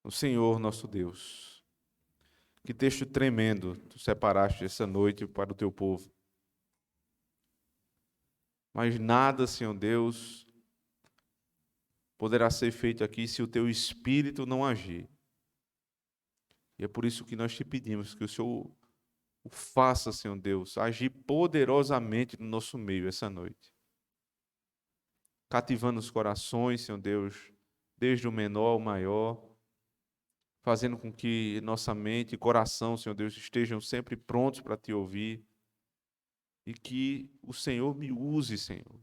no Senhor nosso Deus. Que texto tremendo tu separaste essa noite para o teu povo. Mas nada, Senhor Deus, poderá ser feito aqui se o teu Espírito não agir. E é por isso que nós te pedimos que o Senhor o faça, Senhor Deus, agir poderosamente no nosso meio essa noite. Cativando os corações, Senhor Deus, desde o menor ao maior, fazendo com que nossa mente e coração, Senhor Deus, estejam sempre prontos para te ouvir e que o Senhor me use, Senhor,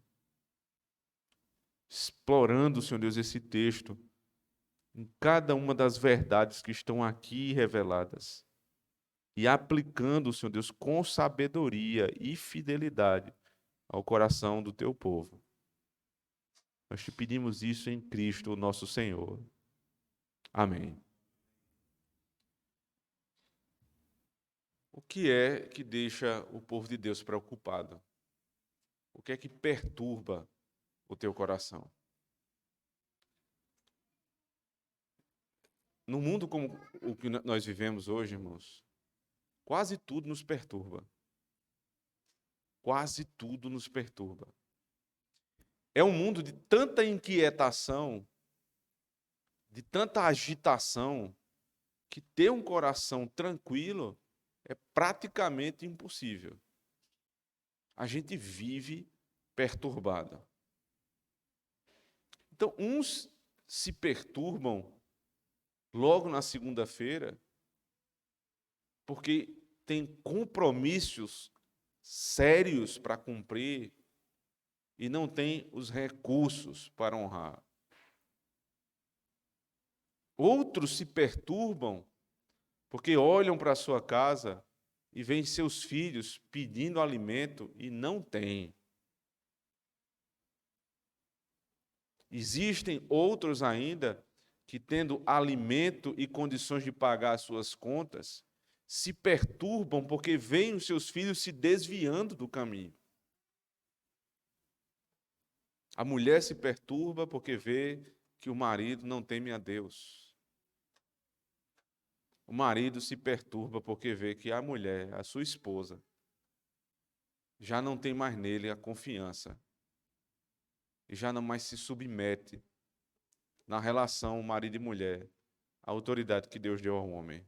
explorando, Senhor Deus, esse texto em cada uma das verdades que estão aqui reveladas e aplicando, Senhor Deus, com sabedoria e fidelidade ao coração do teu povo. Nós te pedimos isso em Cristo, nosso Senhor. Amém. O que é que deixa o povo de Deus preocupado? O que é que perturba o teu coração? No mundo como o que nós vivemos hoje, irmãos, quase tudo nos perturba. Quase tudo nos perturba. É um mundo de tanta inquietação, de tanta agitação, que ter um coração tranquilo é praticamente impossível. A gente vive perturbado. Então, uns se perturbam logo na segunda-feira porque tem compromissos sérios para cumprir e não tem os recursos para honrar. Outros se perturbam porque olham para a sua casa e veem seus filhos pedindo alimento e não têm. Existem outros ainda que, tendo alimento e condições de pagar as suas contas, se perturbam porque veem os seus filhos se desviando do caminho. A mulher se perturba porque vê que o marido não teme a Deus. O marido se perturba porque vê que a mulher, a sua esposa, já não tem mais nele a confiança e já não mais se submete na relação marido e mulher à autoridade que Deus deu ao homem.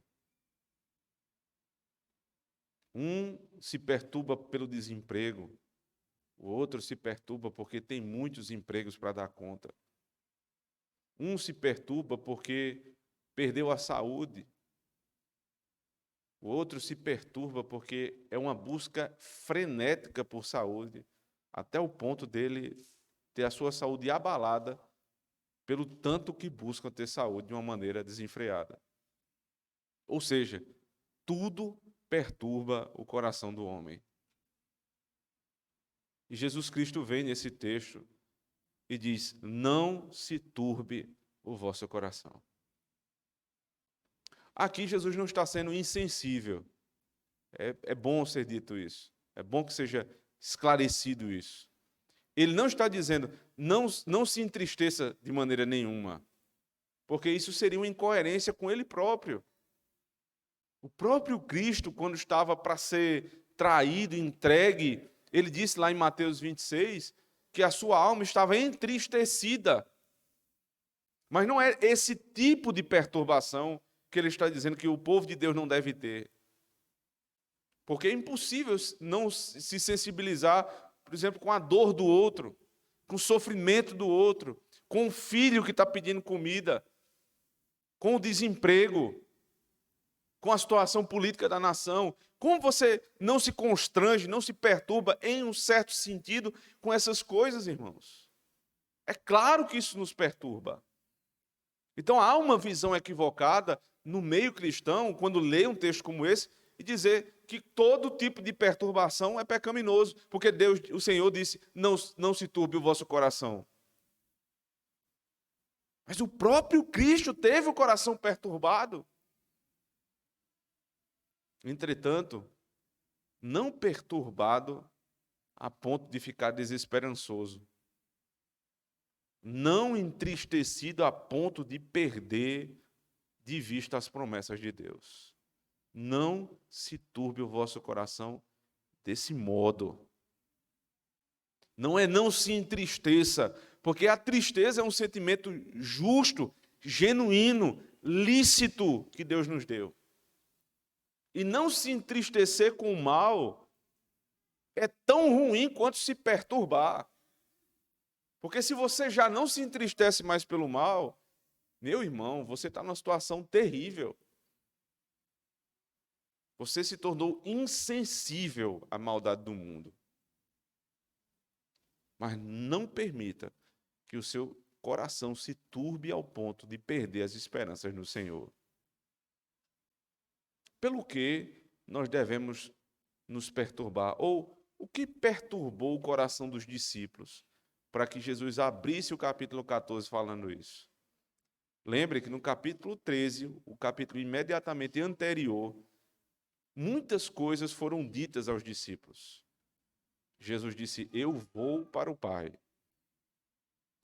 Um se perturba pelo desemprego, o outro se perturba porque tem muitos empregos para dar conta. Um se perturba porque perdeu a saúde. O outro se perturba porque é uma busca frenética por saúde, até o ponto dele ter a sua saúde abalada pelo tanto que busca ter saúde de uma maneira desenfreada. Ou seja, tudo perturba o coração do homem. E Jesus Cristo vem nesse texto e diz: não se turbe o vosso coração. Aqui Jesus não está sendo insensível. É bom ser dito isso. É bom que seja esclarecido isso. Ele não está dizendo, não se entristeça de maneira nenhuma, porque isso seria uma incoerência com ele próprio. O próprio Cristo, quando estava para ser traído, entregue, ele disse lá em Mateus 26, que a sua alma estava entristecida. Mas não é esse tipo de perturbação que ele está dizendo que o povo de Deus não deve ter. Porque é impossível não se sensibilizar, por exemplo, com a dor do outro, com o sofrimento do outro, com o filho que está pedindo comida, com o desemprego, com a situação política da nação. Como você não se constrange, não se perturba, em um certo sentido, com essas coisas, irmãos? É claro que isso nos perturba. Então há uma visão equivocada no meio cristão, quando lê um texto como esse, e dizer que todo tipo de perturbação é pecaminoso, porque Deus, o Senhor disse, não se turbe o vosso coração. Mas o próprio Cristo teve o coração perturbado. Entretanto, não perturbado a ponto de ficar desesperançoso. Não entristecido a ponto de perder de vista as promessas de Deus. Não se turbe o vosso coração desse modo. Não se entristeça, porque a tristeza é um sentimento justo, genuíno, lícito que Deus nos deu. E não se entristecer com o mal é tão ruim quanto se perturbar. Porque se você já não se entristece mais pelo mal, meu irmão, você está numa situação terrível. Você se tornou insensível à maldade do mundo. Mas não permita que o seu coração se turbe ao ponto de perder as esperanças no Senhor. Pelo que nós devemos nos perturbar? Ou o que perturbou o coração dos discípulos para que Jesus abrisse o capítulo 14 falando isso? Lembre que no capítulo 13, o capítulo imediatamente anterior, muitas coisas foram ditas aos discípulos. Jesus disse: eu vou para o Pai.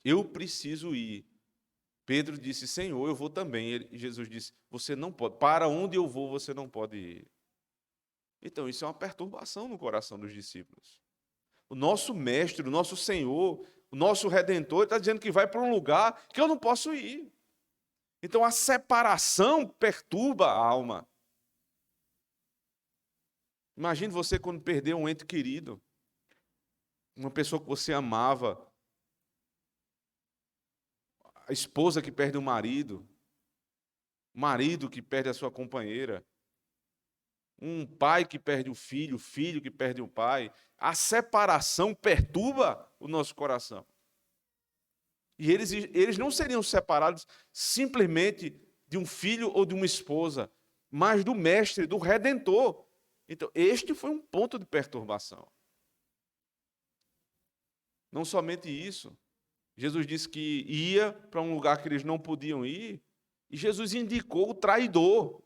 Eu preciso ir. Pedro disse: Senhor, eu vou também. Jesus disse: você não pode. Para onde eu vou, você não pode ir. Então, isso é uma perturbação no coração dos discípulos. O nosso mestre, o nosso Senhor, o nosso Redentor, está dizendo que vai para um lugar que eu não posso ir. Então, a separação perturba a alma. Imagine você quando perdeu um ente querido, uma pessoa que você amava, a esposa que perde o marido que perde a sua companheira, um pai que perde o filho que perde o pai. A separação perturba o nosso coração. E eles não seriam separados simplesmente de um filho ou de uma esposa, mas do mestre, do Redentor. Então, este foi um ponto de perturbação. Não somente isso. Jesus disse que ia para um lugar que eles não podiam ir, e Jesus indicou o traidor.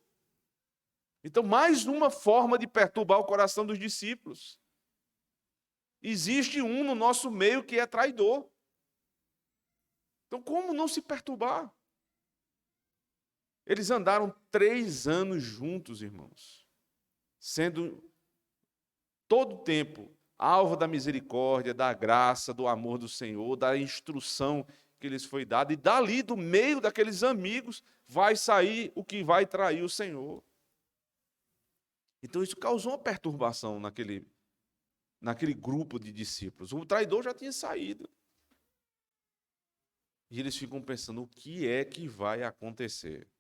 Então, mais uma forma de perturbar o coração dos discípulos. Existe um no nosso meio que é traidor. Então, como não se perturbar? Eles andaram 3 anos juntos, irmãos, sendo todo o tempo alvo da misericórdia, da graça, do amor do Senhor, da instrução que lhes foi dada, e dali, do meio daqueles amigos, vai sair o que vai trair o Senhor. Então isso causou uma perturbação naquele grupo de discípulos. O traidor já tinha saído. E eles ficam pensando, o que é que vai acontecer?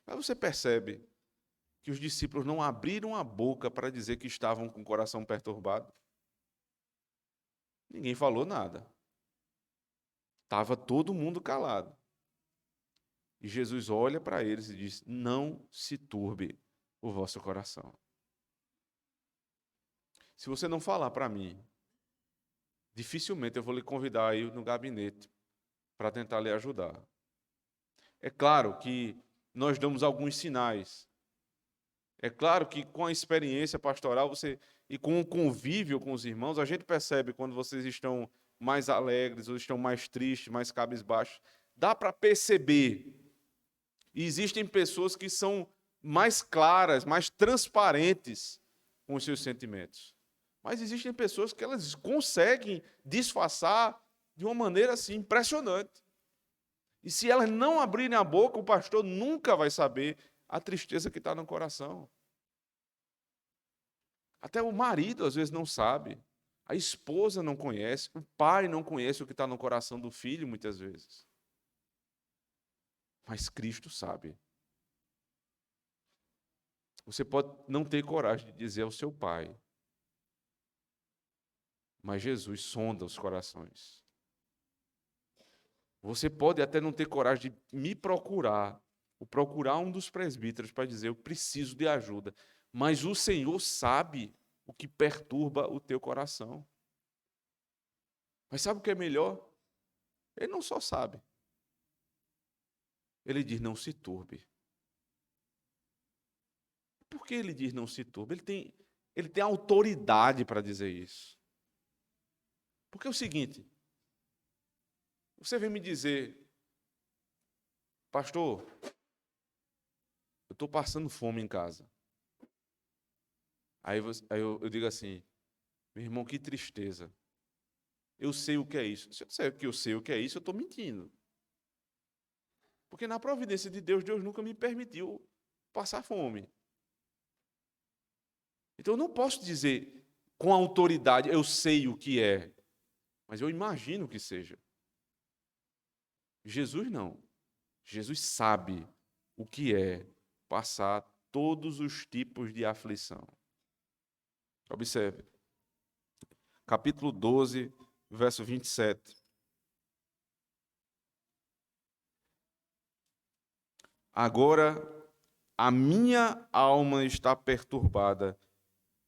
Aí você percebe que os discípulos não abriram a boca para dizer que estavam com o coração perturbado. Ninguém falou nada. Estava todo mundo calado. E Jesus olha para eles e diz: não se turbe o vosso coração. Se você não falar para mim, dificilmente eu vou lhe convidar aí no gabinete para tentar lhe ajudar. É claro que nós damos alguns sinais. É claro que com a experiência pastoral e com o convívio com os irmãos, a gente percebe quando vocês estão mais alegres ou estão mais tristes, mais cabisbaixos. Dá para perceber. E existem pessoas que são mais claras, mais transparentes com os seus sentimentos. Mas existem pessoas que elas conseguem disfarçar de uma maneira assim impressionante. E se elas não abrirem a boca, o pastor nunca vai saber a tristeza que está no coração. Até o marido às vezes não sabe. A esposa não conhece. O pai não conhece o que está no coração do filho muitas vezes. Mas Cristo sabe. Você pode não ter coragem de dizer ao seu pai, mas Jesus sonda os corações. Você pode até não ter coragem de me procurar, ou procurar um dos presbíteros para dizer, eu preciso de ajuda. Mas o Senhor sabe o que perturba o teu coração. Mas sabe o que é melhor? Ele não só sabe. Ele diz, não se turbe. Por que ele diz não se turbe? Ele tem autoridade para dizer isso. Porque é o seguinte, você vem me dizer, pastor, eu estou passando fome em casa. Aí eu digo assim, meu irmão, que tristeza. Eu sei o que é isso. Se eu sei que eu sei o que é isso, eu estou mentindo. Porque na providência de Deus, Deus nunca me permitiu passar fome. Então eu não posso dizer com autoridade, eu sei o que é, mas eu imagino que seja. Jesus não. Jesus sabe o que é passar todos os tipos de aflição. Observe. Capítulo 12, verso 27. Agora a minha alma está perturbada.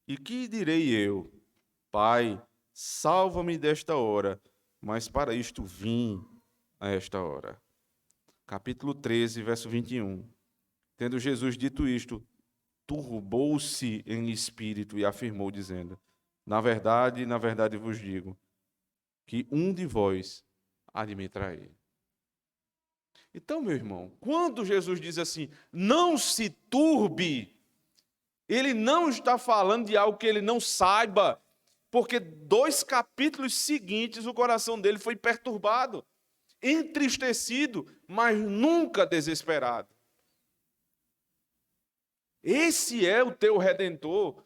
E que direi eu? Pai, salva-me desta hora, mas para isto vim a esta hora. Capítulo 13, verso 21. Tendo Jesus dito isto, turbou-se em espírito e afirmou, dizendo: na verdade vos digo, que um de vós há de me trair. Então, meu irmão, quando Jesus diz assim, não se turbe, ele não está falando de algo que ele não saiba, porque 2 capítulos seguintes o coração dele foi perturbado, entristecido, mas nunca desesperado. Esse é o teu Redentor,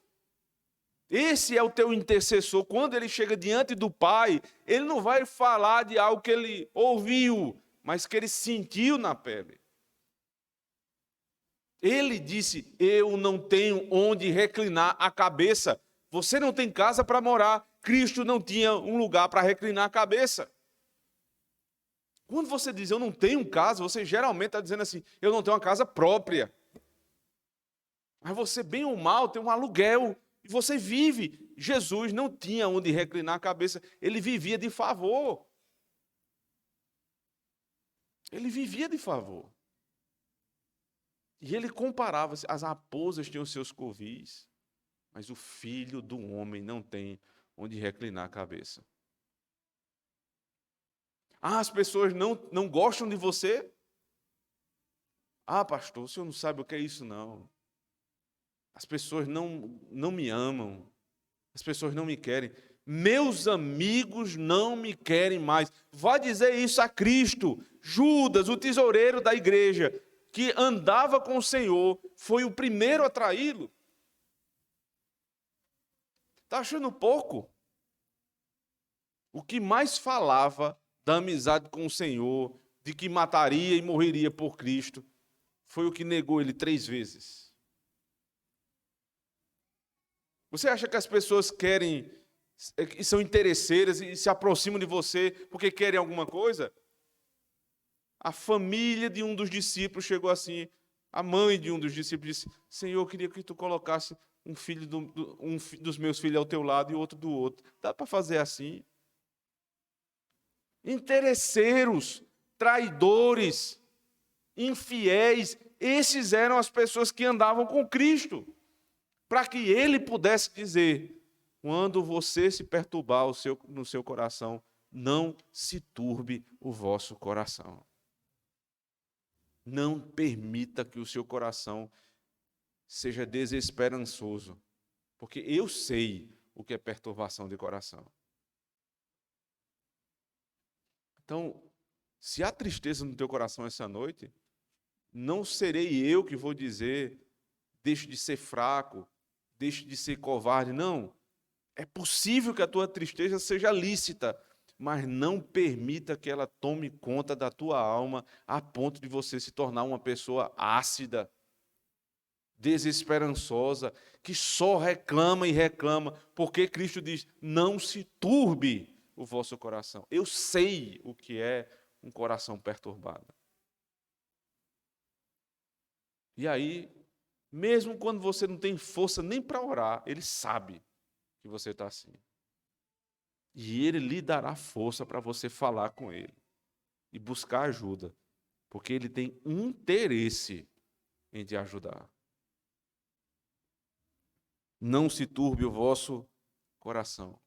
esse é o teu intercessor. Quando ele chega diante do Pai, ele não vai falar de algo que ele ouviu, mas que ele sentiu na pele. Ele disse, eu não tenho onde reclinar a cabeça. Você não tem casa para morar. Cristo não tinha um lugar para reclinar a cabeça. Quando você diz, eu não tenho casa, você geralmente está dizendo assim, eu não tenho uma casa própria. Mas você, bem ou mal, tem um aluguel e você vive. Jesus não tinha onde reclinar a cabeça, ele vivia de favor. Ele vivia de favor. E ele comparava, as raposas têm os seus covis, mas o filho do homem não tem onde reclinar a cabeça. Ah, as pessoas não gostam de você? Ah, pastor, o senhor não sabe o que é isso, não. As pessoas não me amam. As pessoas não me querem. Meus amigos não me querem mais. Vá dizer isso a Cristo. Judas, o tesoureiro da igreja, que andava com o Senhor, foi o primeiro a traí-lo. Está achando pouco? O que mais falava da amizade com o Senhor, de que mataria e morreria por Cristo, foi o que negou ele 3 vezes. Você acha que as pessoas querem, e são interesseiras e se aproximam de você porque querem alguma coisa? A família de um dos discípulos chegou assim, a mãe de um dos discípulos disse, Senhor, eu queria que tu colocasse um filho dos meus filhos ao teu lado e outro do outro. Dá para fazer assim? Interesseiros, traidores, infiéis, esses eram as pessoas que andavam com Cristo, para que ele pudesse dizer, quando você se perturbar no seu coração, não se turbe o vosso coração. Não permita que o seu coração seja desesperançoso, porque eu sei o que é perturbação de coração. Então, se há tristeza no teu coração essa noite, não serei eu que vou dizer, deixe de ser fraco, deixe de ser covarde. Não, é possível que a tua tristeza seja lícita, mas não permita que ela tome conta da tua alma a ponto de você se tornar uma pessoa ácida, desesperançosa, que só reclama e reclama, porque Cristo diz, não se turbe o vosso coração. Eu sei o que é um coração perturbado. E aí, mesmo quando você não tem força nem para orar, ele sabe que você está assim. E ele lhe dará força para você falar com ele e buscar ajuda, porque ele tem interesse em te ajudar. Não se turbe o vosso coração.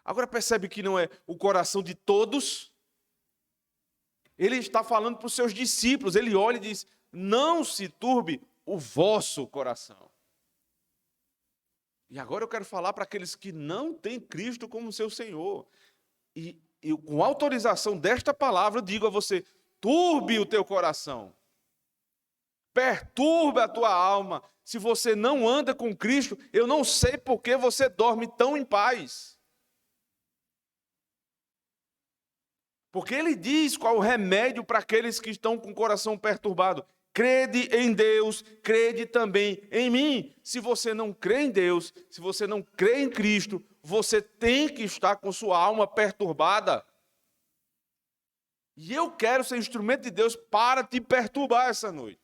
Agora percebe que não é o coração de todos. Ele está falando para os seus discípulos. Ele olha e diz: não se turbe o vosso coração. E agora eu quero falar para aqueles que não têm Cristo como seu Senhor. E com autorização desta palavra, eu digo a você: turbe o teu coração. Perturbe a tua alma. Se você não anda com Cristo, eu não sei por que você dorme tão em paz. Porque ele diz qual o remédio para aqueles que estão com o coração perturbado. Crede em Deus, crede também em mim. Se você não crê em Deus, se você não crê em Cristo, você tem que estar com sua alma perturbada. E eu quero ser instrumento de Deus para te perturbar essa noite.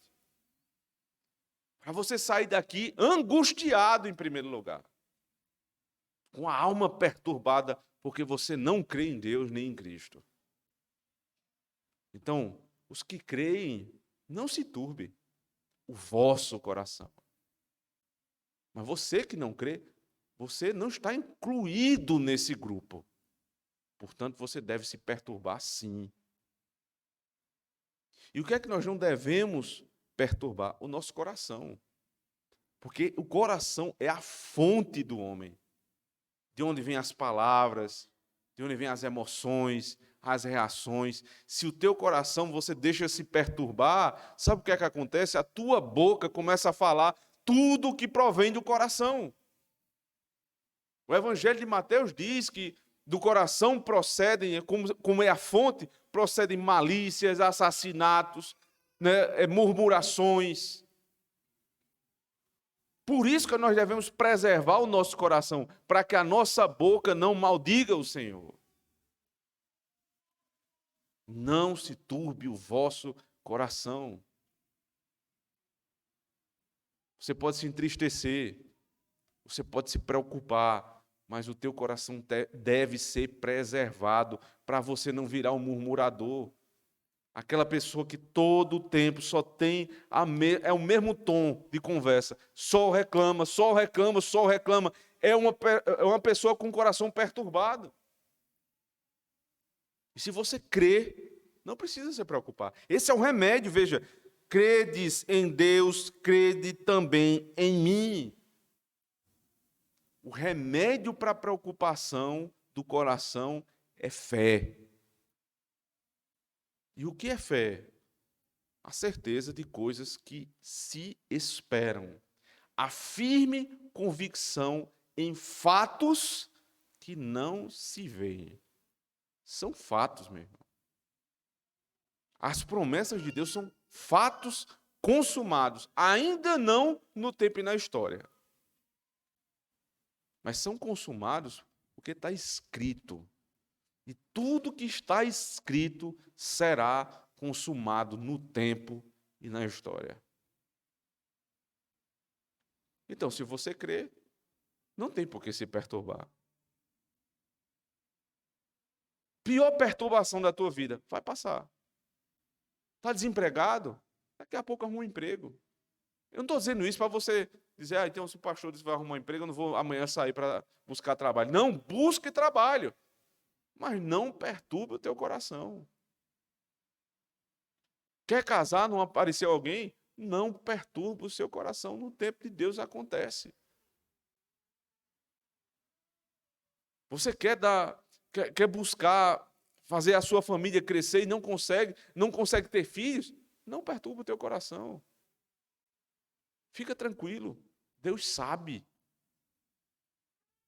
Para você sair daqui angustiado em primeiro lugar. Com a alma perturbada, porque você não crê em Deus nem em Cristo. Então, os que creem, não se turbe o vosso coração. Mas você que não crê, você não está incluído nesse grupo. Portanto, você deve se perturbar sim. E o que é que nós não devemos perturbar? O nosso coração. Porque o coração é a fonte do homem. De onde vêm as palavras, de onde vêm as emoções, as reações. Se o teu coração você deixa se perturbar, sabe o que é que acontece? A tua boca começa a falar tudo o que provém do coração. O Evangelho de Mateus diz que do coração procedem, como é a fonte, procedem malícias, assassinatos, né, murmurações. Por isso que nós devemos preservar o nosso coração, para que a nossa boca não maldiga o Senhor. Não se turbe o vosso coração. Você pode se entristecer, você pode se preocupar, mas o teu coração deve ser preservado para você não virar um murmurador. Aquela pessoa que todo o tempo só tem é o mesmo tom de conversa. Só reclama, só reclama, só reclama. É uma pessoa com o coração perturbado. E se você crê, não precisa se preocupar. Esse é o remédio, veja. Credes em Deus, crede também em mim. O remédio para a preocupação do coração é fé. E o que é fé? A certeza de coisas que se esperam. A firme convicção em fatos que não se veem. São fatos, meu irmão. As promessas de Deus são fatos consumados, ainda não no tempo e na história. Mas são consumados porque está escrito. E tudo que está escrito será consumado no tempo e na história. Então, se você crê, não tem por que se perturbar. Pior perturbação da tua vida, vai passar. Está desempregado? Daqui a pouco arruma um emprego. Eu não estou dizendo isso para você dizer, então se o pastor disse que vai arrumar um emprego, eu não vou amanhã sair para buscar trabalho. Não, busque trabalho. Mas não perturbe o teu coração. Quer casar, não apareceu alguém? Não perturbe o seu coração. No tempo de Deus acontece. Você quer buscar fazer a sua família crescer e não consegue ter filhos? Não perturbe o teu coração. Fica tranquilo. Deus sabe.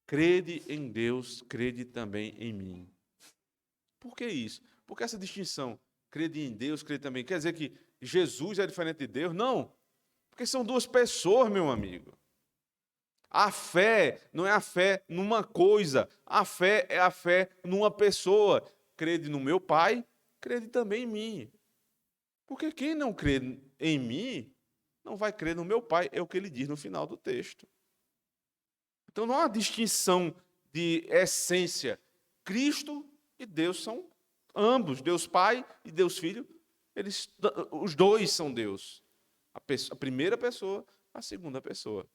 Crede em Deus, crede também em mim. Por que isso? Porque essa distinção, crede em Deus, crede também, quer dizer que Jesus é diferente de Deus? Não. Porque são duas pessoas, meu amigo. A fé não é a fé numa coisa, a fé é a fé numa pessoa. Crede no meu Pai, crede também em mim. Porque quem não crê em mim, não vai crer no meu Pai, é o que ele diz no final do texto. Então não há distinção de essência. Cristo e Deus são ambos, Deus Pai e Deus Filho, os dois são Deus. A primeira pessoa, a segunda pessoa.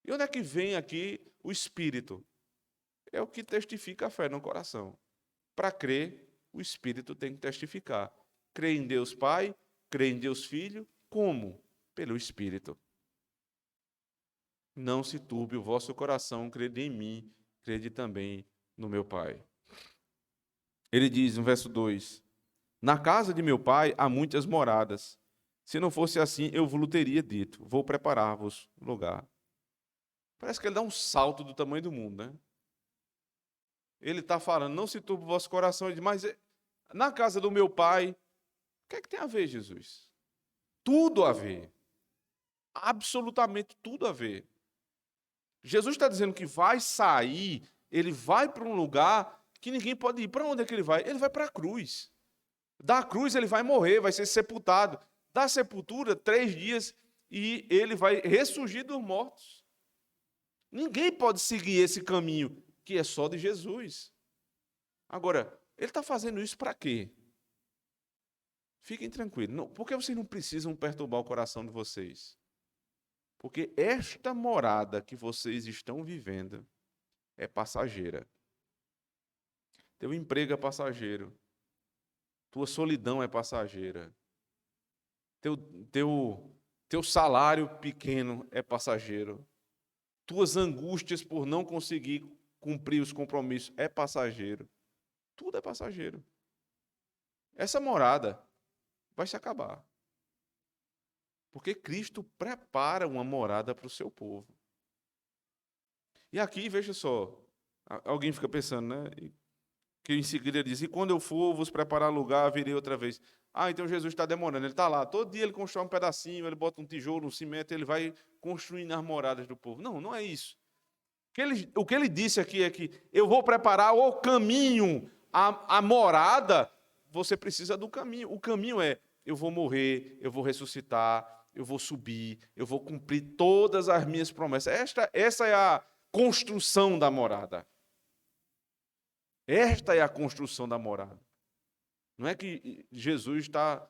E onde é que vem aqui o Espírito? É o que testifica a fé no coração. Para crer, o Espírito tem que testificar. Crê em Deus Pai, crê em Deus Filho, como? Pelo Espírito. Não se turbe o vosso coração, crede em mim, crede também no meu Pai. Ele diz no verso 2: Na casa de meu Pai há muitas moradas. Se não fosse assim, eu vos teria dito, vou preparar-vos lugar. Parece que ele dá um salto do tamanho do mundo, né? Ele está falando, não se turbe o vosso coração. Ele diz, mas na casa do meu Pai, o que é que tem a ver, Jesus? Tudo a ver. Absolutamente tudo a ver. Jesus está dizendo que vai sair, ele vai para um lugar que ninguém pode ir. Para onde é que ele vai? Ele vai para a cruz. Da cruz ele vai morrer, vai ser sepultado. Da sepultura, 3 dias, e ele vai ressurgir dos mortos. Ninguém pode seguir esse caminho, que é só de Jesus. Agora, ele está fazendo isso para quê? Fiquem tranquilos. Por que vocês não precisam perturbar o coração de vocês? Porque esta morada que vocês estão vivendo é passageira. Teu emprego é passageiro. Tua solidão é passageira. Teu salário pequeno é passageiro. Tuas angústias por não conseguir cumprir os compromissos é passageiro. Tudo é passageiro. Essa morada vai se acabar. Porque Cristo prepara uma morada para o seu povo. E aqui, veja só, alguém fica pensando, né? Que em seguida ele diz, e quando eu for vos preparar lugar, virei outra vez. Ah, então Jesus está demorando, ele está lá. Todo dia ele constrói um pedacinho, ele bota um tijolo, um cimento, ele vai construindo as moradas do povo. Não, não é isso. O que ele disse aqui é que eu vou preparar o caminho, a morada, você precisa do caminho. O caminho é, eu vou morrer, eu vou ressuscitar, eu vou subir, eu vou cumprir todas as minhas promessas. Essa é a construção da morada. Esta é a construção da morada. Não é que Jesus está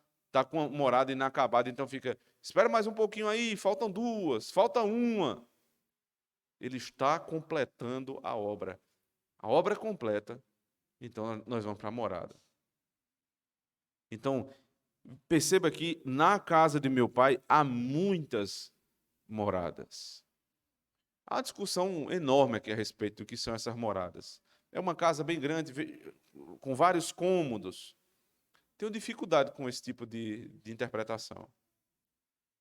com a morada inacabada, então fica, espera mais um pouquinho aí, faltam 2, falta 1. Ele está completando a obra. A obra é completa, então nós vamos para a morada. Então, perceba que na casa de meu pai há muitas moradas. Há uma discussão enorme aqui a respeito do que são essas moradas. É uma casa bem grande, com vários cômodos. Tenho dificuldade com esse tipo de interpretação.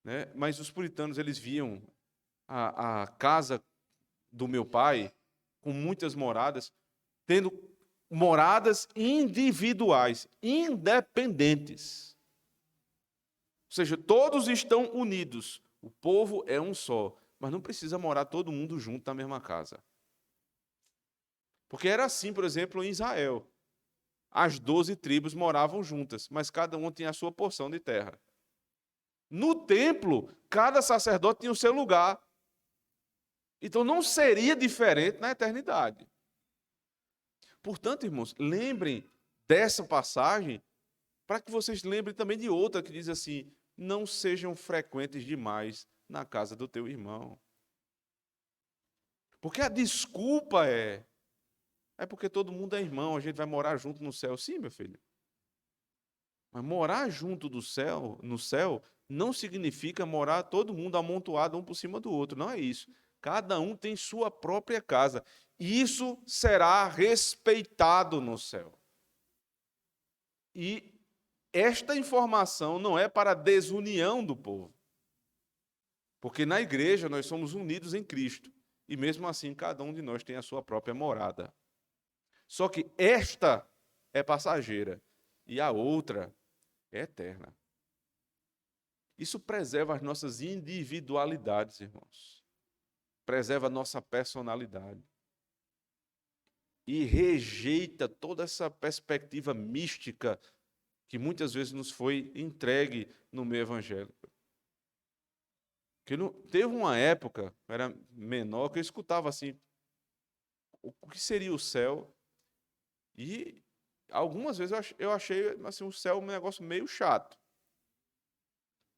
Né? Mas os puritanos, eles viam a casa do meu pai com muitas moradas, tendo moradas individuais, independentes. Ou seja, todos estão unidos. O povo é um só, mas não precisa morar todo mundo junto na mesma casa. Porque era assim, por exemplo, em Israel. As 12 tribos moravam juntas, mas cada uma tinha a sua porção de terra. No templo, cada sacerdote tinha o seu lugar. Então não seria diferente na eternidade. Portanto, irmãos, lembrem dessa passagem para que vocês lembrem também de outra que diz assim, não sejam frequentes demais na casa do teu irmão. Porque a desculpa é porque todo mundo é irmão, a gente vai morar junto no céu. Sim, meu filho. Mas morar junto no céu, não significa morar todo mundo amontoado um por cima do outro. Não é isso. Cada um tem sua própria casa. Isso será respeitado no céu. E esta informação não é para a desunião do povo. Porque na igreja nós somos unidos em Cristo. E mesmo assim, cada um de nós tem a sua própria morada. Só que esta é passageira e a outra é eterna. Isso preserva as nossas individualidades, irmãos. Preserva a nossa personalidade. E rejeita toda essa perspectiva mística que muitas vezes nos foi entregue no meio evangélico. Teve uma época, eu era menor, que eu escutava assim, o que seria o céu? E algumas vezes eu achei assim, o céu um negócio meio chato.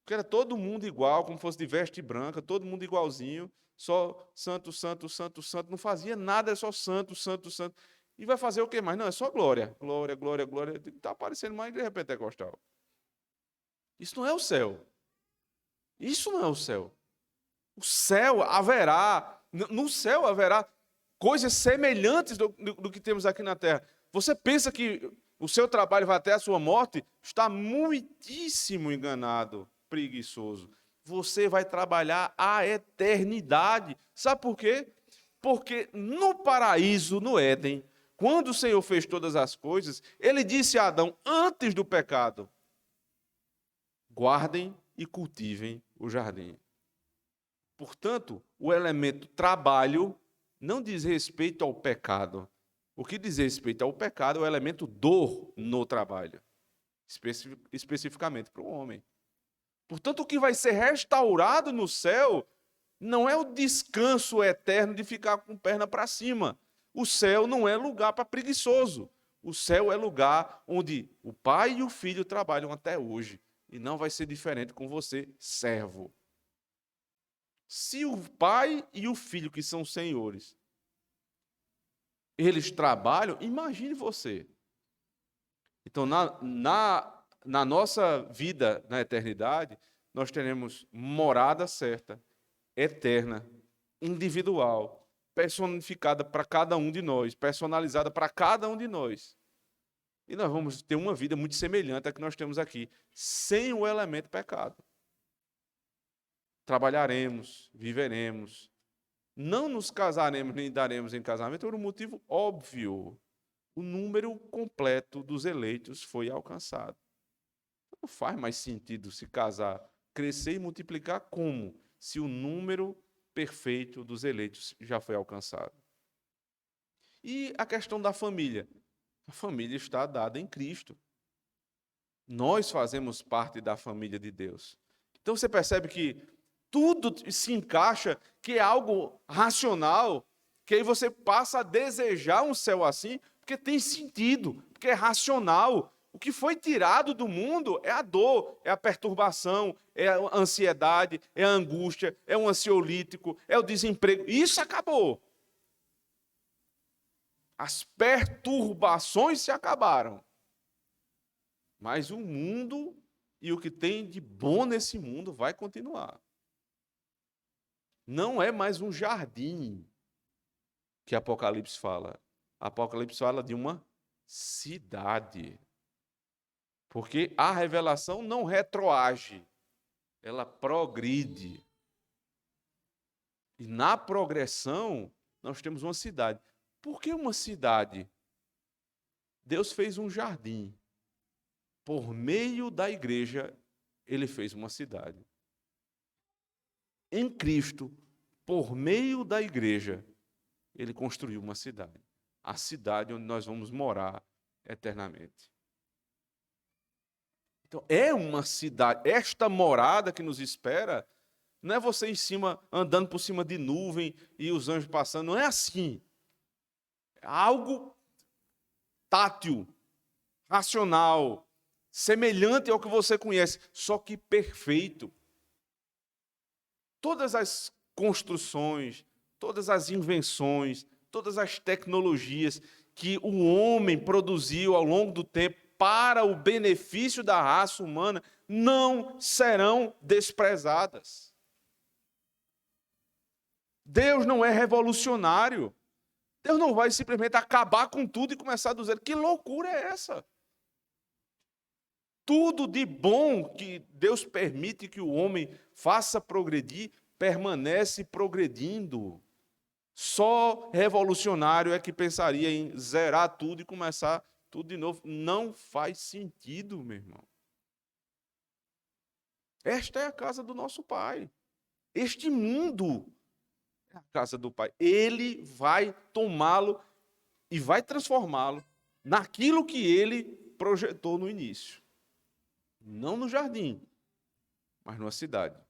Porque era todo mundo igual, como fosse de veste branca, todo mundo igualzinho, só santo, santo, santo, santo, não fazia nada, é só santo, santo, santo. E vai fazer o quê mais? Não, é só glória, glória, glória, glória. Está parecendo uma igreja pentecostal. Isso não é o céu. Isso não é o céu. O céu haverá, no céu haverá coisas semelhantes do que temos aqui na terra. Você pensa que o seu trabalho vai até a sua morte? Está muitíssimo enganado, preguiçoso. Você vai trabalhar a eternidade. Sabe por quê? Porque no paraíso, no Éden, quando o Senhor fez todas as coisas, ele disse a Adão, antes do pecado: guardem e cultivem o jardim. Portanto, o elemento trabalho não diz respeito ao pecado. O que diz respeito ao pecado é o elemento dor no trabalho, especificamente para o homem. Portanto, o que vai ser restaurado no céu não é o descanso eterno de ficar com perna para cima. O céu não é lugar para preguiçoso. O céu é lugar onde o pai e o filho trabalham até hoje. E não vai ser diferente com você, servo. Se o pai e o filho, que são senhores, eles trabalham, imagine você. Então, na nossa vida, na eternidade, nós teremos morada certa, eterna, individual, personificada para cada um de nós, personalizada para cada um de nós. E nós vamos ter uma vida muito semelhante à que nós temos aqui, sem o elemento pecado. Trabalharemos, viveremos, não nos casaremos nem daremos em casamento por um motivo óbvio. O número completo dos eleitos foi alcançado. Não faz mais sentido se casar, crescer e multiplicar como? Se o número perfeito dos eleitos já foi alcançado. E a questão da família? A família está dada em Cristo. Nós fazemos parte da família de Deus. Então você percebe que tudo se encaixa, que é algo racional, que aí você passa a desejar um céu assim, porque tem sentido, porque é racional. O que foi tirado do mundo é a dor, é a perturbação, é a ansiedade, é a angústia, é o ansiolítico, é o desemprego. Isso acabou. As perturbações se acabaram. Mas o mundo e o que tem de bom nesse mundo vai continuar. Não é mais um jardim que Apocalipse fala. Apocalipse fala de uma cidade. Porque a revelação não retroage, ela progride. E na progressão, nós temos uma cidade. Por que uma cidade? Deus fez um jardim. Por meio da igreja, ele fez uma cidade. Em Cristo, por meio da igreja, ele construiu uma cidade. A cidade onde nós vamos morar eternamente. Então, é uma cidade. Esta morada que nos espera, não é você em cima, andando por cima de nuvem e os anjos passando. Não é assim. É algo tátil, racional, semelhante ao que você conhece, só que perfeito. Todas as construções, todas as invenções, todas as tecnologias que o homem produziu ao longo do tempo para o benefício da raça humana não serão desprezadas. Deus não é revolucionário. Deus não vai simplesmente acabar com tudo e começar do zero. Que loucura é essa? Tudo de bom que Deus permite que o homem faça progredir, permanece progredindo. Só revolucionário é que pensaria em zerar tudo e começar tudo de novo. Não faz sentido, meu irmão. Esta é a casa do nosso Pai. Este mundo é a casa do Pai. Ele vai tomá-lo e vai transformá-lo naquilo que ele projetou no início. Não no jardim, mas numa cidade.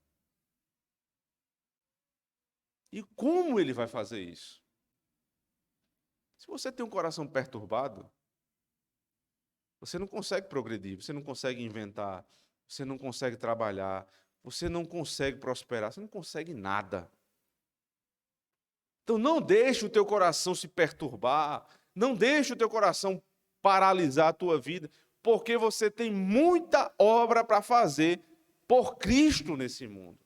E como ele vai fazer isso? Se você tem um coração perturbado, você não consegue progredir, você não consegue inventar, você não consegue trabalhar, você não consegue prosperar, você não consegue nada. Então não deixe o teu coração se perturbar, não deixe o teu coração paralisar a tua vida porque você tem muita obra para fazer por Cristo nesse mundo.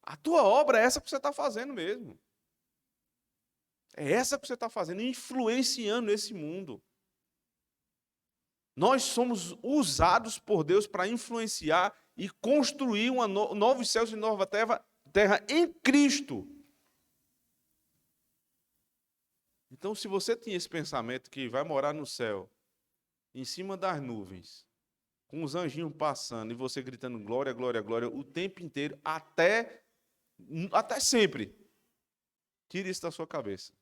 A tua obra é essa que você está fazendo mesmo. É essa que você está fazendo, influenciando esse mundo. Nós somos usados por Deus para influenciar e construir novos céus e nova terra em Cristo. Então, se você tinha esse pensamento que vai morar no céu, em cima das nuvens, com os anjinhos passando e você gritando glória, glória, glória o tempo inteiro, até sempre, tire isso da sua cabeça.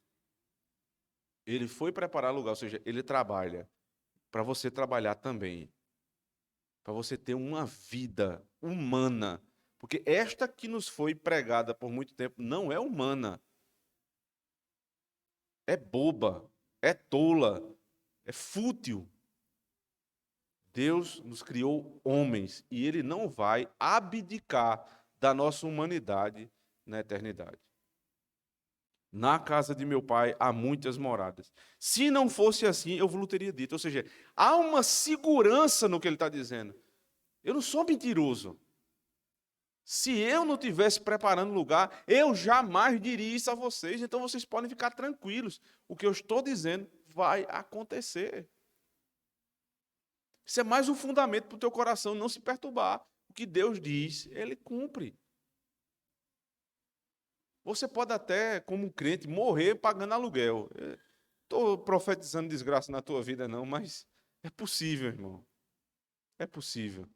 Ele foi preparar lugar, ou seja, ele trabalha para você trabalhar também, para você ter uma vida humana, porque esta que nos foi pregada por muito tempo não é humana, é boba, é tola, é fútil. Deus nos criou homens e Ele não vai abdicar da nossa humanidade na eternidade. Na casa de meu pai há muitas moradas. Se não fosse assim, eu vos teria dito. Ou seja, há uma segurança no que ele está dizendo. Eu não sou mentiroso. Se eu não estivesse preparando lugar, eu jamais diria isso a vocês. Então vocês podem ficar tranquilos. O que eu estou dizendo vai acontecer. Isso é mais um fundamento para o teu coração não se perturbar. O que Deus diz, Ele cumpre. Você pode até, como crente, morrer pagando aluguel. Estou profetizando desgraça na tua vida, não, mas é possível, irmão. É possível.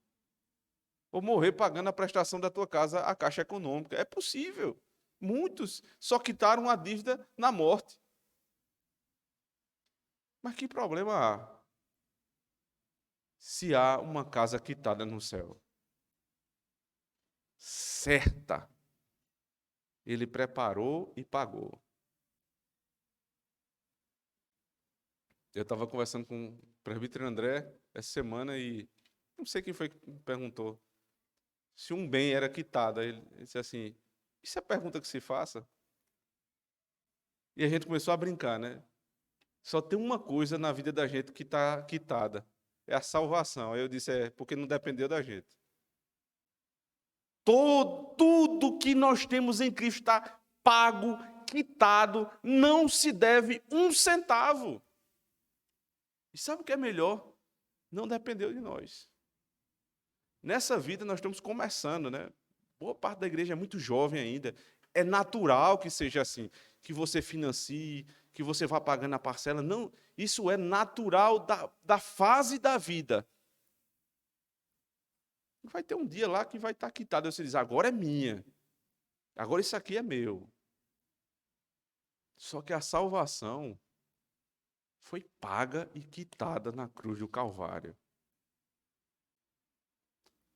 Ou morrer pagando a prestação da tua casa à Caixa Econômica. É possível. Muitos só quitaram a dívida na morte. Mas que problema há se há uma casa quitada no céu? Certa. Ele preparou e pagou. Eu estava conversando com o presbítero André essa semana e não sei quem foi que me perguntou se um bem era quitado. Ele disse assim, isso é a pergunta que se faça? E a gente começou a brincar, né? Só tem uma coisa na vida da gente que está quitada, é a salvação. Aí eu disse, porque não dependeu da gente. Tudo que nós temos em Cristo está pago, quitado, não se deve um centavo. E sabe o que é melhor? Não dependeu de nós. Nessa vida nós estamos começando, né? Boa parte da igreja é muito jovem ainda. É natural que seja assim, que você financie, que você vá pagando a parcela. Não, isso é natural da fase da vida. Vai ter um dia lá que vai estar quitado. Você diz, agora é minha. Agora isso aqui é meu. Só que a salvação foi paga e quitada na cruz do Calvário.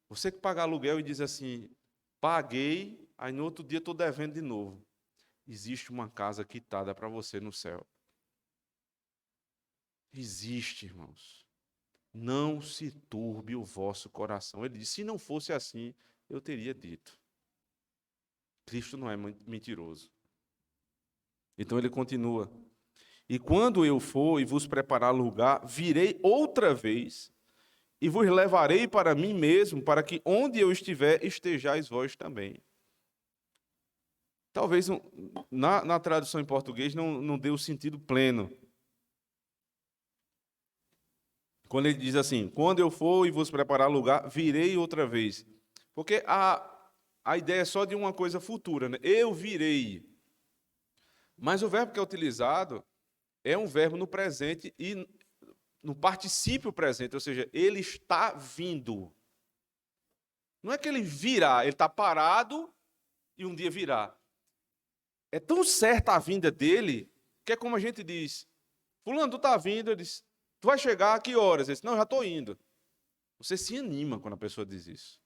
Você que paga aluguel e diz assim, paguei, aí no outro dia estou devendo de novo. Existe uma casa quitada para você no céu. Existe, irmãos. Não se turbe o vosso coração. Ele disse, se não fosse assim, eu teria dito. Cristo não é mentiroso. Então ele continua. E quando eu for e vos preparar lugar, virei outra vez e vos levarei para mim mesmo, para que onde eu estiver, estejais vós também. Talvez na tradução em português não dê o sentido pleno. Quando ele diz assim, quando eu for e vos preparar lugar, virei outra vez. Porque a ideia é só de uma coisa futura, né? Eu virei. Mas o verbo que é utilizado é um verbo no presente e no particípio presente, ou seja, ele está vindo. Não é que ele virá, ele está parado e um dia virá. É tão certa a vinda dele, que é como a gente diz, fulano, tu está vindo, ele diz, tu vai chegar a que horas? Ele diz, não, já estou indo. Você se anima quando a pessoa diz isso.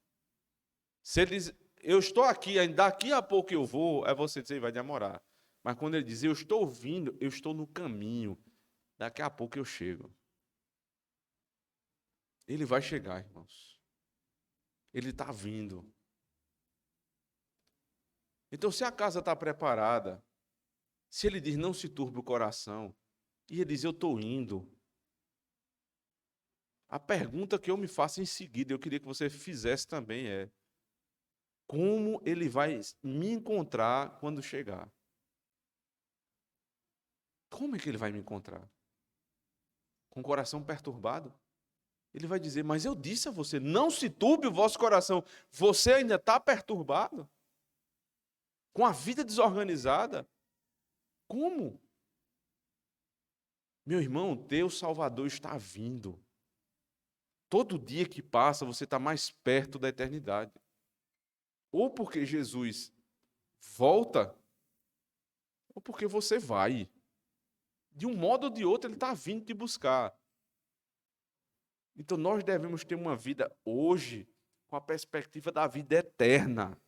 Se ele diz, eu estou aqui, ainda daqui a pouco eu vou, é você dizer, vai demorar. Mas quando ele diz, eu estou vindo, eu estou no caminho, daqui a pouco eu chego. Ele vai chegar, irmãos. Ele está vindo. Então, se a casa está preparada, se ele diz, não se turbe o coração, e ele diz, eu estou indo, A pergunta que eu me faço em seguida, eu queria que você fizesse também é: como ele vai me encontrar quando chegar? Como é que ele vai me encontrar? Com o coração perturbado? Ele vai dizer: mas eu disse a você, não se turbe o vosso coração. Você ainda está perturbado? Com a vida desorganizada? Como? Meu irmão, teu Salvador está vindo. Todo dia que passa, você está mais perto da eternidade. Ou porque Jesus volta, ou porque você vai. De um modo ou de outro, ele está vindo te buscar. Então, nós devemos ter uma vida hoje com a perspectiva da vida eterna.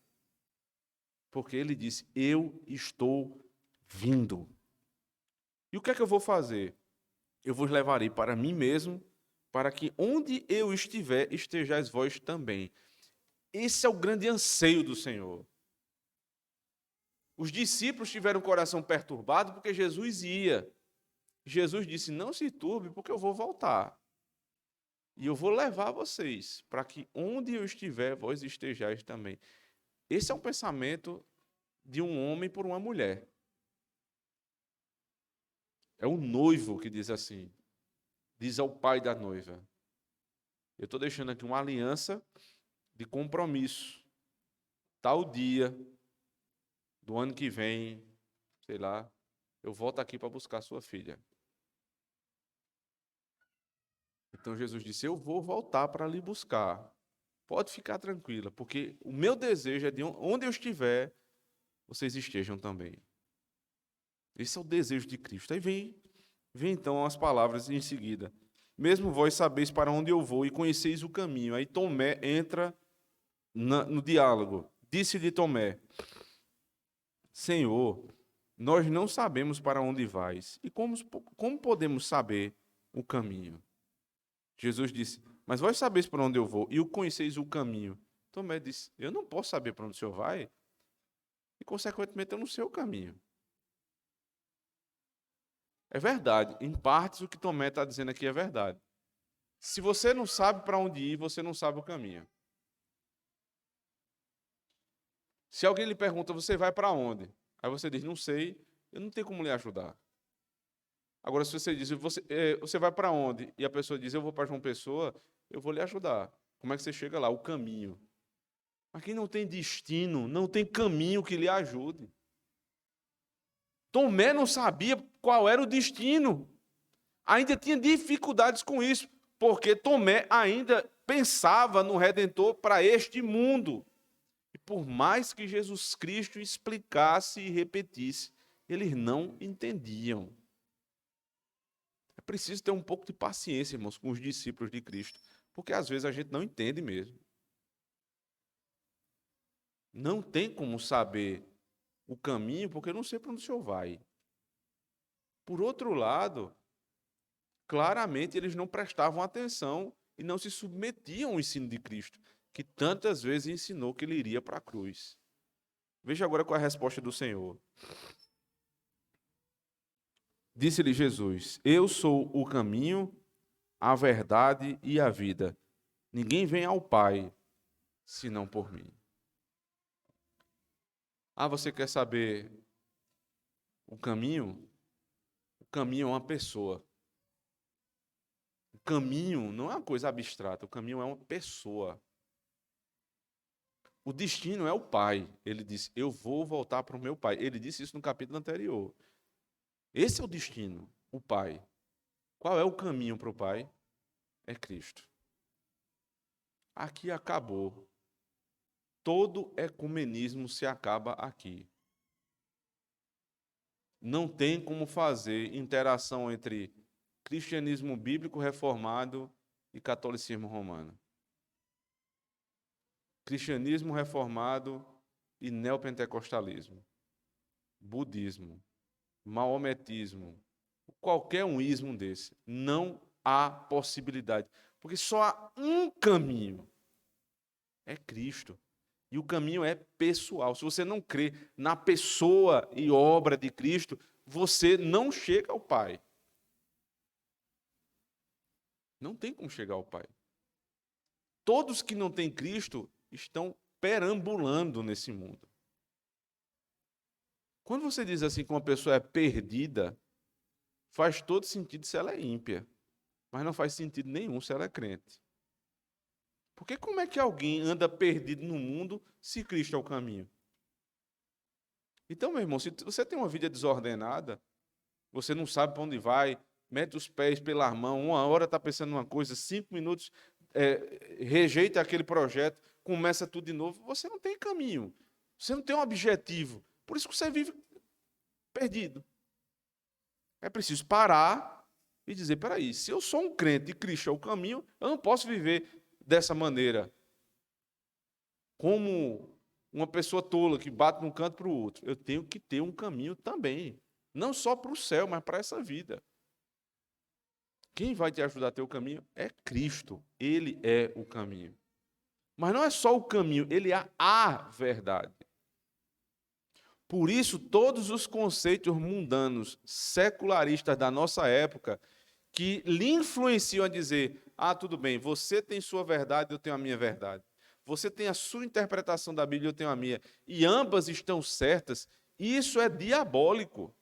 Porque ele disse: eu estou vindo. E o que é que eu vou fazer? Eu vos levarei para mim mesmo, para que onde eu estiver, estejais vós também. Esse é o grande anseio do Senhor. Os discípulos tiveram o coração perturbado porque Jesus ia. Jesus disse: não se turbe, porque eu vou voltar. E eu vou levar vocês, para que onde eu estiver, vós estejais também. Esse é um pensamento de um homem por uma mulher. É o noivo que diz assim, diz ao pai da noiva: eu estou deixando aqui uma aliança de compromisso. Tal dia do ano que vem, sei lá, eu volto aqui para buscar sua filha. Então Jesus disse: eu vou voltar para lhe buscar. Pode ficar tranquila, porque o meu desejo é de onde eu estiver, vocês estejam também. Esse é o desejo de Cristo. Aí vem então as palavras em seguida. Mesmo vós sabeis para onde eu vou e conheceis o caminho. Aí Tomé entra no diálogo. Disse-lhe Tomé: Senhor, nós não sabemos para onde vais. E como podemos saber o caminho? Jesus disse: mas vós sabeis para onde eu vou e o conheceis o caminho. Tomé disse: eu não posso saber para onde o Senhor vai e, consequentemente, eu não sei o caminho. É verdade, em partes o que Tomé está dizendo aqui é verdade. Se você não sabe para onde ir, você não sabe o caminho. Se alguém lhe pergunta: você vai para onde? Aí você diz: não sei, eu não tenho como lhe ajudar. Agora, se você diz: você vai para onde? E a pessoa diz: eu vou para João Pessoa, eu vou lhe ajudar. Como é que você chega lá? O caminho. Mas quem não tem destino, não tem caminho que lhe ajude. Tomé não sabia qual era o destino. Ainda tinha dificuldades com isso, porque Tomé ainda pensava no Redentor para este mundo. E por mais que Jesus Cristo explicasse e repetisse, eles não entendiam. É preciso ter um pouco de paciência, irmãos, com os discípulos de Cristo, porque às vezes a gente não entende mesmo. Não tem como saber o caminho, porque eu não sei para onde o Senhor vai. Por outro lado, claramente eles não prestavam atenção e não se submetiam ao ensino de Cristo, que tantas vezes ensinou que ele iria para a cruz. Veja agora qual é a resposta do Senhor. Disse-lhe Jesus: eu sou o caminho, a verdade e a vida. Ninguém vem ao Pai senão por mim. Ah, você quer saber o caminho? O caminho é uma pessoa. O caminho não é uma coisa abstrata, o caminho é uma pessoa. O destino é o Pai. Ele disse: eu vou voltar para o meu Pai. Ele disse isso no capítulo anterior. Esse é o destino, o Pai. Qual é o caminho para o Pai? É Cristo. Aqui acabou. Todo ecumenismo se acaba aqui. Não tem como fazer interação entre cristianismo bíblico reformado e catolicismo romano. Cristianismo reformado e neopentecostalismo. Budismo, maometismo, qualquer um ismo desse. Não há possibilidade. Porque só há um caminho. É Cristo. E o caminho é pessoal. Se você não crê na pessoa e obra de Cristo, você não chega ao Pai. Não tem como chegar ao Pai. Todos que não têm Cristo estão perambulando nesse mundo. Quando você diz assim que uma pessoa é perdida, faz todo sentido se ela é ímpia, mas não faz sentido nenhum se ela é crente. Porque como é que alguém anda perdido no mundo se Cristo é o caminho? Então, meu irmão, se você tem uma vida desordenada, você não sabe para onde vai, mete os pés pela mão, uma hora está pensando uma coisa, 5 minutos rejeita aquele projeto, começa tudo de novo, você não tem caminho, você não tem um objetivo. Por isso que você vive perdido. É preciso parar e dizer, peraí, se eu sou um crente e Cristo é o caminho, eu não posso viver dessa maneira, como uma pessoa tola que bate de um canto para o outro. Eu tenho que ter um caminho também, não só para o céu, mas para essa vida. Quem vai te ajudar a ter o caminho é Cristo. Ele é o caminho. Mas não é só o caminho, ele é a verdade. Por isso, todos os conceitos mundanos, secularistas da nossa época, que lhe influenciam a dizer: ah, tudo bem, você tem sua verdade, eu tenho a minha verdade. Você tem a sua interpretação da Bíblia, eu tenho a minha. E ambas estão certas. Isso é diabólico.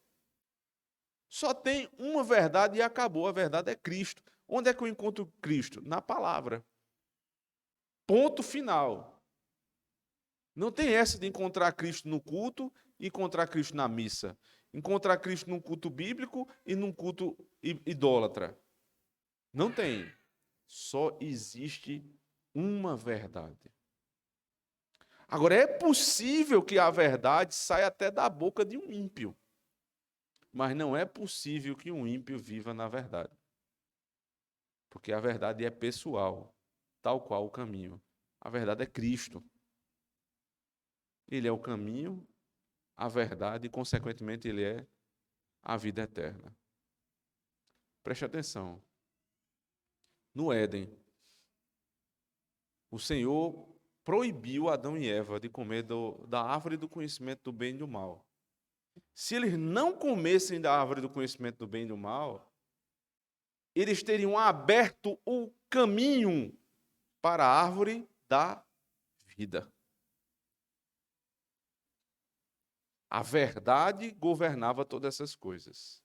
Só tem uma verdade e acabou. A verdade é Cristo. Onde é que eu encontro Cristo? Na palavra. Ponto final. Não tem essa de encontrar Cristo no culto e encontrar Cristo na missa. Encontrar Cristo num culto bíblico e num culto idólatra. Não tem. Só existe uma verdade. Agora, é possível que a verdade saia até da boca de um ímpio. Mas não é possível que um ímpio viva na verdade. Porque a verdade é pessoal, tal qual o caminho. A verdade é Cristo. Ele é o caminho, a verdade e, consequentemente, ele é a vida eterna. Preste atenção. No Éden, o Senhor proibiu Adão e Eva de comer da árvore do conhecimento do bem e do mal. Se eles não comessem da árvore do conhecimento do bem e do mal, eles teriam aberto o caminho para a árvore da vida. A verdade governava todas essas coisas.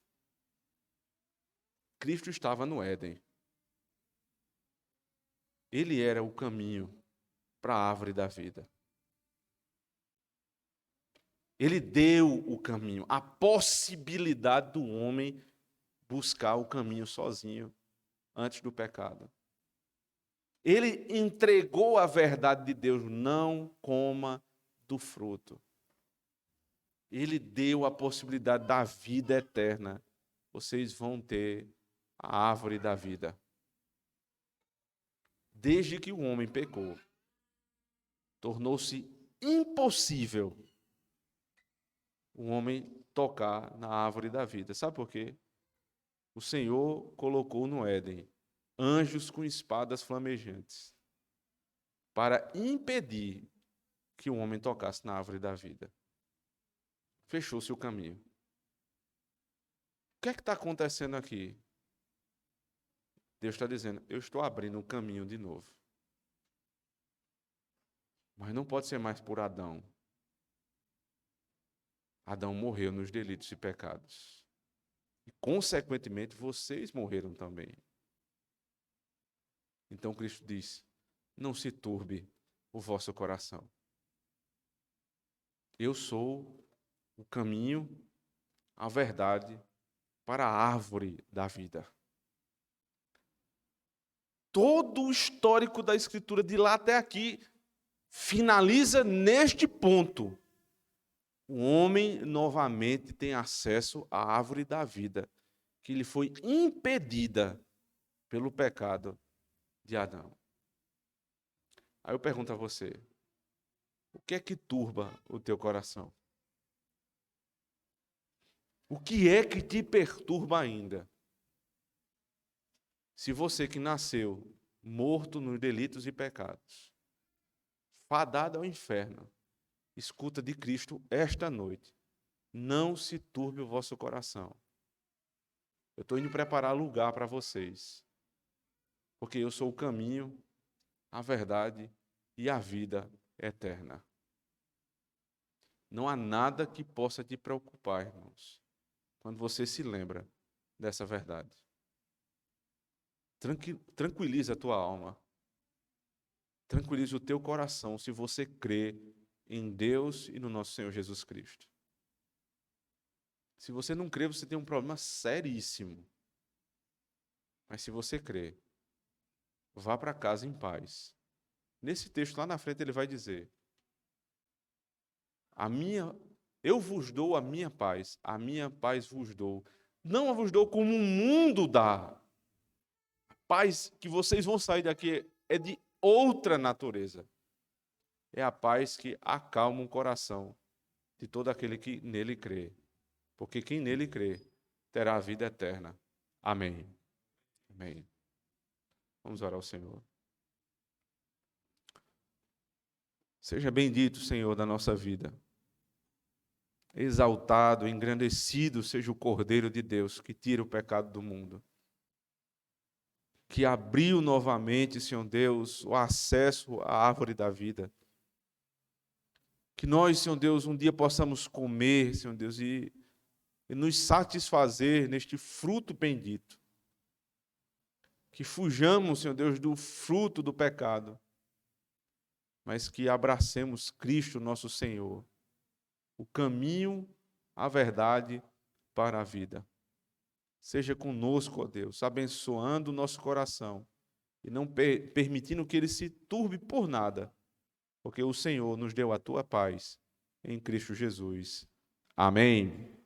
Cristo estava no Éden. Ele era o caminho para a árvore da vida. Ele deu o caminho, a possibilidade do homem buscar o caminho sozinho antes do pecado. Ele entregou a verdade de Deus, não coma do fruto. Ele deu a possibilidade da vida eterna. Vocês vão ter a árvore da vida. Desde que o homem pecou, tornou-se impossível o homem tocar na árvore da vida. Sabe por quê? O Senhor colocou no Éden anjos com espadas flamejantes para impedir que o homem tocasse na árvore da vida. Fechou-se o caminho. O que é que está acontecendo aqui? Deus está dizendo, eu estou abrindo um caminho de novo. Mas não pode ser mais por Adão. Adão morreu nos delitos e pecados. E, consequentemente, vocês morreram também. Então Cristo diz, não se turbe o vosso coração. Eu sou o caminho, a verdade, para a árvore da vida. Todo o histórico da Escritura, de lá até aqui, finaliza neste ponto. O homem novamente tem acesso à árvore da vida, que lhe foi impedida pelo pecado de Adão. Aí eu pergunto a você, o que é que turba o teu coração? O que é que te perturba ainda? Se você que nasceu morto nos delitos e pecados, fadado ao inferno, escuta de Cristo esta noite, não se turbe o vosso coração. Eu estou indo preparar lugar para vocês. porque eu sou o caminho, a verdade e a vida eterna. Não há nada que possa te preocupar, irmãos, quando você se lembra dessa verdade. Tranquiliza a tua alma. Tranquiliza o teu coração se você crê em Deus e no nosso Senhor Jesus Cristo. Se você não crê, você tem um problema seríssimo. Mas se você crê, vá para casa em paz. Nesse texto lá na frente ele vai dizer: eu vos dou a minha paz vos dou. Não a vos dou como o mundo dá. A paz que vocês vão sair daqui é de outra natureza. É a paz que acalma o coração de todo aquele que nele crê. Porque quem nele crê terá a vida eterna. Amém. Amém. Vamos orar ao Senhor. Seja bendito, Senhor, da nossa vida. Exaltado, engrandecido seja o Cordeiro de Deus que tira o pecado do mundo. Que abriu novamente, Senhor Deus, o acesso à árvore da vida. Que nós, Senhor Deus, um dia possamos comer, Senhor Deus, e nos satisfazer neste fruto bendito. Que fujamos, Senhor Deus, do fruto do pecado, mas que abracemos Cristo, nosso Senhor, o caminho, a verdade para a vida. Seja conosco, ó Deus, abençoando o nosso coração e não permitindo que ele se turbe por nada, porque o Senhor nos deu a tua paz em Cristo Jesus. Amém.